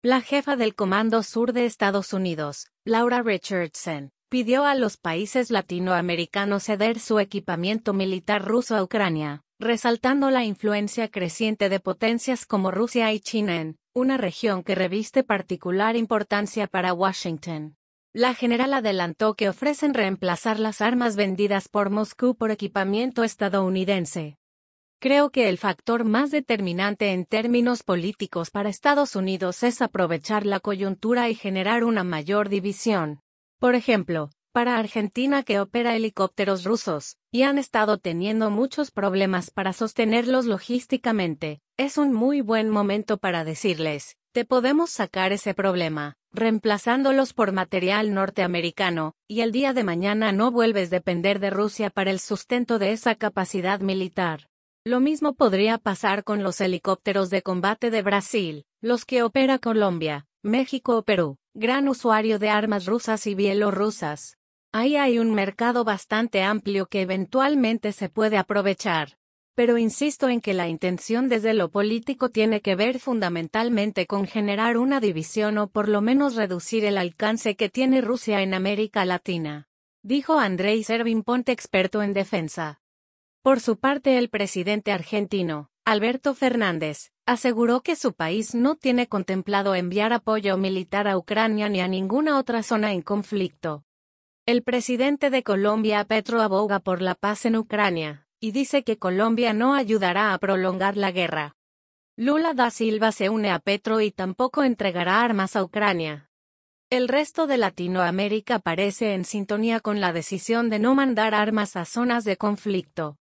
La jefa del Comando Sur de Estados Unidos, Laura Richardson, pidió a los países latinoamericanos ceder su equipamiento militar ruso a Ucrania, resaltando la influencia creciente de potencias como Rusia y China en una región que reviste particular importancia para Washington. La general adelantó que ofrecen reemplazar las armas vendidas por Moscú por equipamiento estadounidense. Creo que el factor más determinante en términos políticos para Estados Unidos es aprovechar la coyuntura y generar una mayor división. Por ejemplo, para Argentina, que opera helicópteros rusos, y han estado teniendo muchos problemas para sostenerlos logísticamente, es un muy buen momento para decirles, te podemos sacar ese problema, reemplazándolos por material norteamericano, y el día de mañana no vuelves a depender de Rusia para el sustento de esa capacidad militar. Lo mismo podría pasar con los helicópteros de combate de Brasil, los que opera Colombia, México o Perú, gran usuario de armas rusas y bielorrusas. Ahí hay un mercado bastante amplio que eventualmente se puede aprovechar. Pero insisto en que la intención desde lo político tiene que ver fundamentalmente con generar una división o por lo menos reducir el alcance que tiene Rusia en América Latina, dijo Andrei Servin-Ponte, experto en defensa. Por su parte, el presidente argentino, Alberto Fernández, aseguró que su país no tiene contemplado enviar apoyo militar a Ucrania ni a ninguna otra zona en conflicto. El presidente de Colombia, Petro, aboga por la paz en Ucrania, y dice que Colombia no ayudará a prolongar la guerra. Lula da Silva se une a Petro y tampoco entregará armas a Ucrania. El resto de Latinoamérica parece en sintonía con la decisión de no mandar armas a zonas de conflicto.